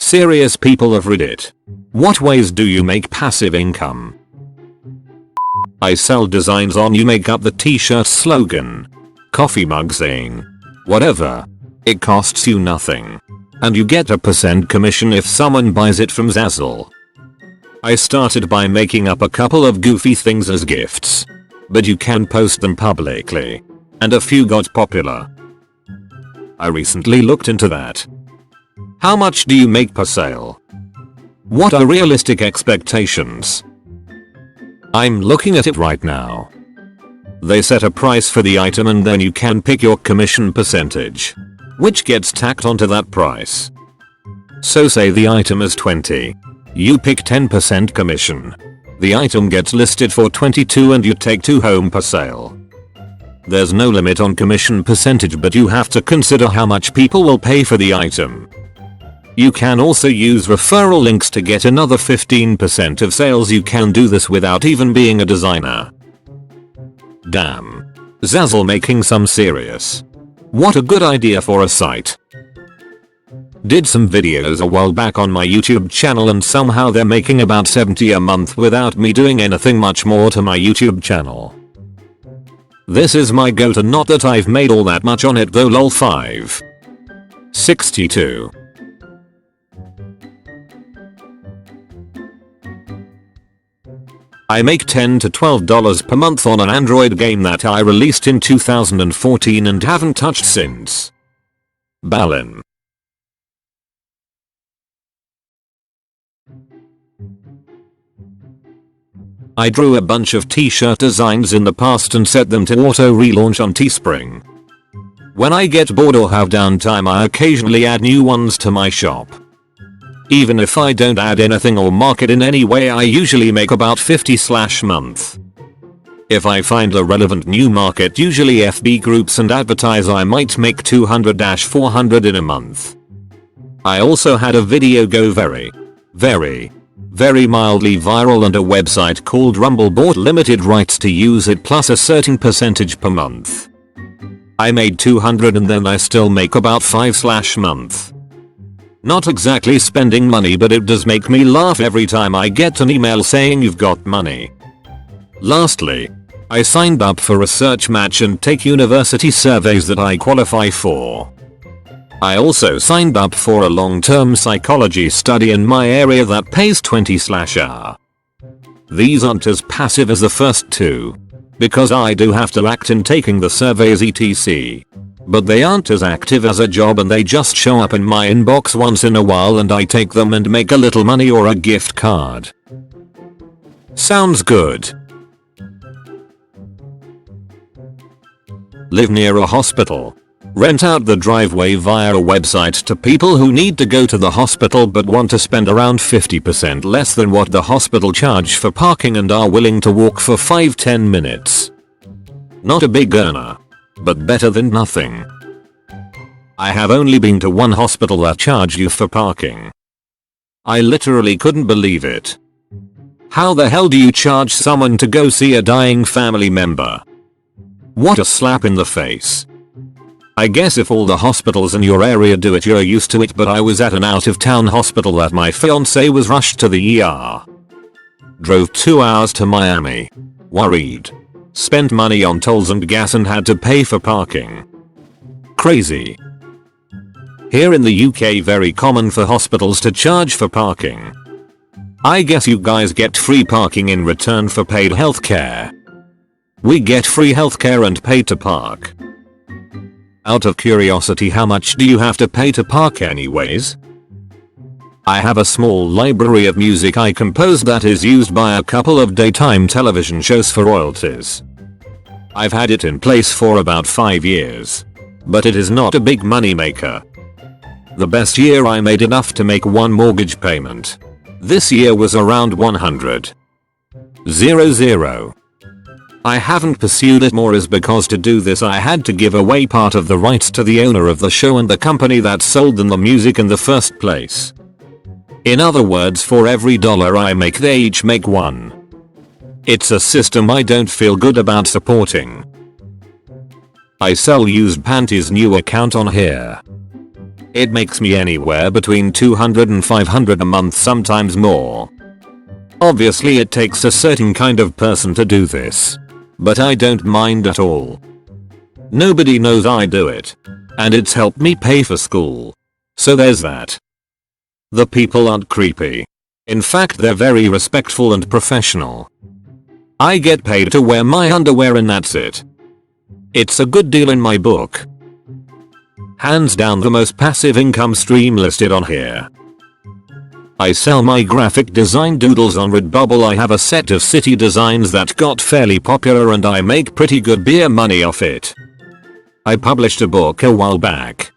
Serious people of Reddit. What ways do you make passive income? I sell designs on you make up the t-shirt slogan. Coffee mug saying whatever. It costs you nothing. And you get a % commission if someone buys it from Zazzle. I started by making up a couple of goofy things as gifts. But you can post them publicly. And a few got popular. I recently looked into that. How much do you make per sale? What are realistic expectations? I'm looking at it right now. They set a price for the item and then you can pick your commission percentage, which gets tacked onto that price. So say the item is 20. You pick 10% commission. The item gets listed for 22 and you take 2 home per sale. There's no limit on commission percentage, but you have to consider how much people will pay for the item. You can also use referral links to get another 15% of sales. You can do this without even being a designer. Damn. Zazzle making some serious. What a good idea for a site. Did some videos a while back on my YouTube channel and somehow they're making about $70 a month without me doing anything much more to my YouTube channel. This is my go-to, not that I've made all that much on it though, lol. 562. I make $10 to $12 per month on an Android game that I released in 2014 and haven't touched since. Balin. I drew a bunch of t-shirt designs in the past and set them to auto relaunch on Teespring. When I get bored or have downtime, I occasionally add new ones to my shop. Even if I don't add anything or market in any way, I usually make about $50 month. If I find a relevant new market, usually FB groups, and advertise, I might make $200-400 in a month. I also had a video go very mildly viral, and a website called Rumble bought limited rights to use it plus a certain percentage per month. I made $200 and then I still make about $5 month. Not exactly spending money, but it does make me laugh every time I get an email saying you've got money. Lastly, I signed up for Research Match and take university surveys that I qualify for. I also signed up for a long-term psychology study in my area that pays $20/hour. These aren't as passive as the first two, because I do have to act in taking the surveys etc. But they aren't as active as a job and they just show up in my inbox once in a while and I take them and make a little money or a gift card. Sounds good. Live near a hospital. Rent out the driveway via a website to people who need to go to the hospital but want to spend around 50% less than what the hospital charge for parking and are willing to walk for 5-10 minutes. Not a big earner, but better than nothing. I have only been to one hospital that charged you for parking. I literally couldn't believe it. How the hell do you charge someone to go see a dying family member? What a slap in the face. I guess if all the hospitals in your area do it, you're used to it, but I was at an out-of-town hospital that my fiance was rushed to the ER. Drove 2 hours to Miami. Worried. Spent money on tolls and gas and had to pay for parking. Crazy. Here in the UK, very common for hospitals to charge for parking. I guess you guys get free parking in return for paid healthcare. We get free healthcare and pay to park. Out of curiosity, how much do you have to pay to park anyways? I have a small library of music I composed that is used by a couple of daytime television shows for royalties. I've had it in place for about 5 years. But it is not a big money maker. The best year I made enough to make one mortgage payment. This year was around 100,000. I haven't pursued it more is because to do this I had to give away part of the rights to the owner of the show and the company that sold them the music in the first place. In other words, for every dollar I make, they each make $1. It's a system I don't feel good about supporting. I sell used panties, new account on here. It makes me anywhere between 200 and 500 a month, sometimes more. Obviously it takes a certain kind of person to do this, but I don't mind at all. Nobody knows I do it, and it's helped me pay for school. So there's that. The people aren't creepy. In fact, they're very respectful and professional. I get paid to wear my underwear and that's it. It's a good deal in my book. Hands down the most passive income stream listed on here. I sell my graphic design doodles on Redbubble. I have a set of city designs that got fairly popular and I make pretty good beer money off it. I published a book a while back.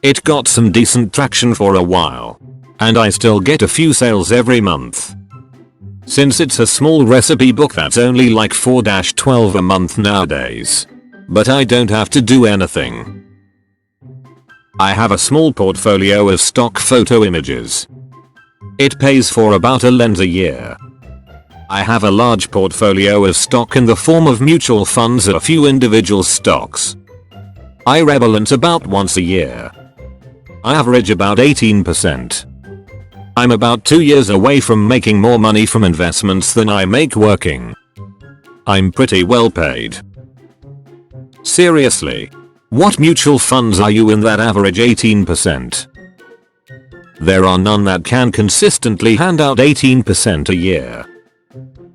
It got some decent traction for a while, and I still get a few sales every month. Since it's a small recipe book that's only like $4-12 a month nowadays. But I don't have to do anything. I have a small portfolio of stock photo images. It pays for about a lens a year. I have a large portfolio of stock in the form of mutual funds and a few individual stocks. I rebalance about once a year. I average about 18%. I'm about 2 years away from making more money from investments than I make working. I'm pretty well paid. Seriously, what mutual funds are you in that average 18%? There are none that can consistently hand out 18% a year.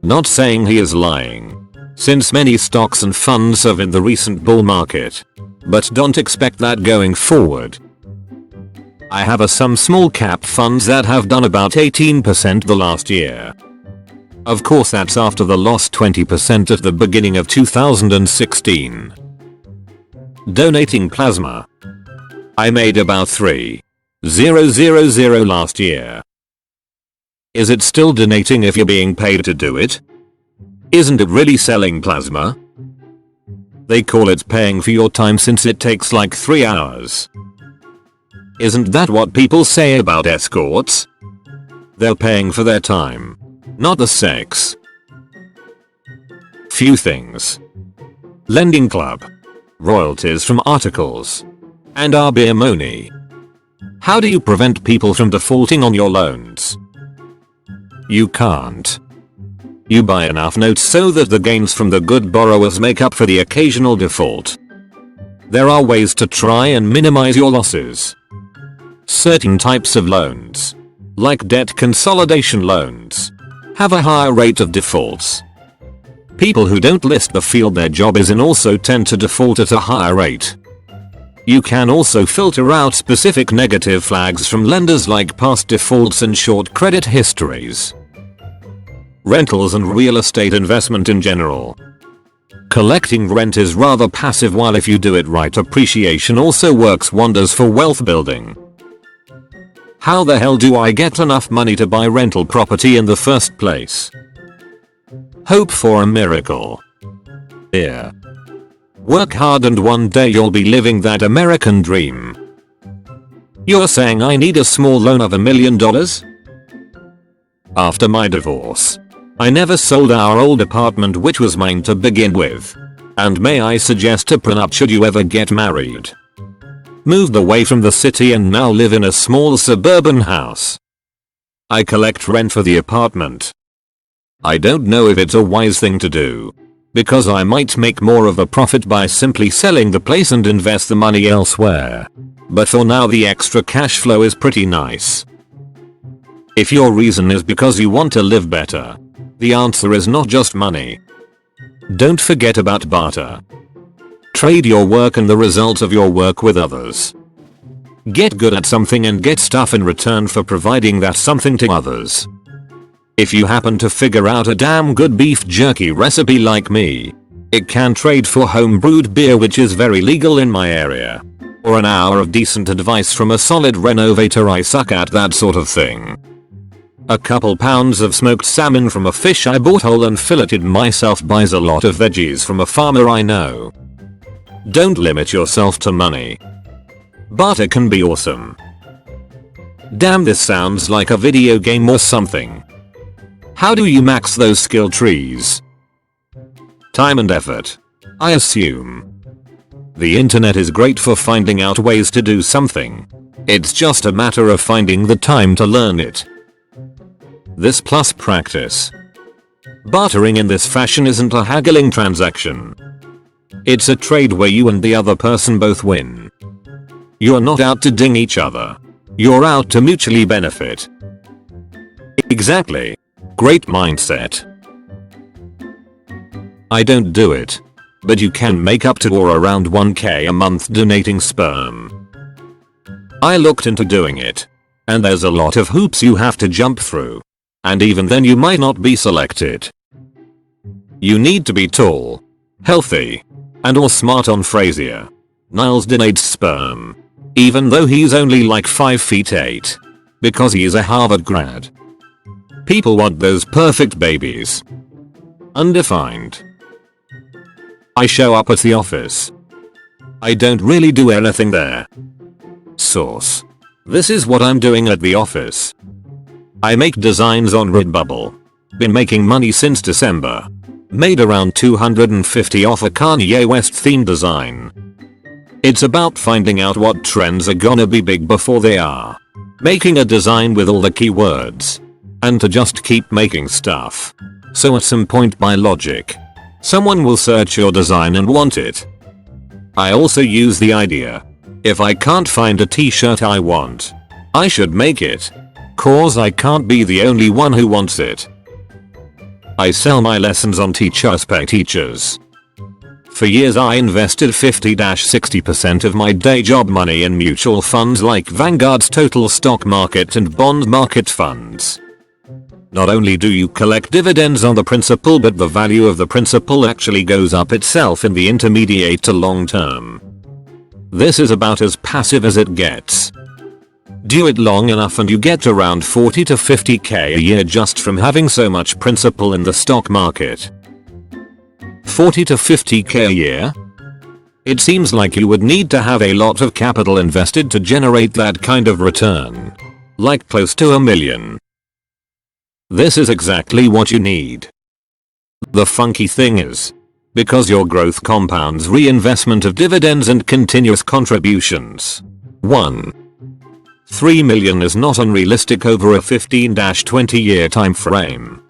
Not saying he is lying, since many stocks and funds have in the recent bull market, but don't expect that going forward. I have some small cap funds that have done about 18% the last year. Of course that's after the lost 20% at the beginning of 2016. Donating plasma. I made about 3,000 last year. Is it still donating if you're being paid to do it? Isn't it really selling plasma? They call it paying for your time since it takes like 3 hours. Isn't that what people say about escorts? They're paying for their time, not the sex. Few things. Lending club. Royalties from articles. And our beer money. How do you prevent people from defaulting on your loans? You can't. You buy enough notes so that the gains from the good borrowers make up for the occasional default. There are ways to try and minimize your losses. Certain types of loans, like debt consolidation loans, have a higher rate of defaults. People who don't list the field their job is in also tend to default at a higher rate. You can also filter out specific negative flags from lenders like past defaults and short credit histories. Rentals and real estate investment in general. Collecting rent is rather passive, while if you do it right, appreciation also works wonders for wealth building. How the hell do I get enough money to buy rental property in the first place? Hope for a miracle. Yeah. Work hard and one day you'll be living that American dream. You're saying I need a small loan of $1 million? After my divorce, I never sold our old apartment, which was mine to begin with. And may I suggest a prenup should you ever get married. Moved away from the city and now live in a small suburban house. I collect rent for the apartment. I don't know if it's a wise thing to do, because I might make more of a profit by simply selling the place and invest the money elsewhere. But for now the extra cash flow is pretty nice. If your reason is because you want to live better, the answer is not just money. Don't forget about barter. Trade your work and the results of your work with others. Get good at something and get stuff in return for providing that something to others. If you happen to figure out a damn good beef jerky recipe like me, it can trade for home-brewed beer, which is very legal in my area. Or an hour of decent advice from a solid renovator. I suck at that sort of thing. A couple pounds of smoked salmon from a fish I bought whole and filleted myself buys a lot of veggies from a farmer I know. Don't limit yourself to money. Barter can be awesome. Damn, this sounds like a video game or something. How do you max those skill trees? Time and effort, I assume. The internet is great for finding out ways to do something. It's just a matter of finding the time to learn it. This plus practice. Bartering in this fashion isn't a haggling transaction. It's a trade where you and the other person both win. You're not out to ding each other. You're out to mutually benefit. Exactly. Great mindset. I don't do it. But you can make up to or around 1k a month donating sperm. I looked into doing it. And there's a lot of hoops you have to jump through. And even then you might not be selected. You need to be tall, healthy, and or smart on Frasier. Niles donates sperm. Even though he's only like 5 feet 8. Because he's a Harvard grad. People want those perfect babies. Undefined. I show up at the office. I don't really do anything there. Source. This is what I'm doing at the office. I make designs on Redbubble. Been making money since December. Made around $250 off a Kanye West themed design. It's about finding out what trends are gonna be big before they are. Making a design with all the keywords. And to just keep making stuff. So at some point by logic, someone will search your design and want it. I also use the idea. If I can't find a t-shirt I want, I should make it. Cause I can't be the only one who wants it. I sell my lessons on Teachers Pay Teachers. For years I invested 50-60% of my day job money in mutual funds like Vanguard's total stock market and bond market funds. Not only do you collect dividends on the principal, but the value of the principal actually goes up itself in the intermediate to long term. This is about as passive as it gets. Do it long enough and you get around 40 to 50k a year just from having so much principal in the stock market. 40 to 50k a year? It seems like you would need to have a lot of capital invested to generate that kind of return. Like close to $1 million. This is exactly what you need. The funky thing is, because your growth compounds reinvestment of dividends and continuous contributions. 1. 3 million is not unrealistic over a 15-20 year time frame.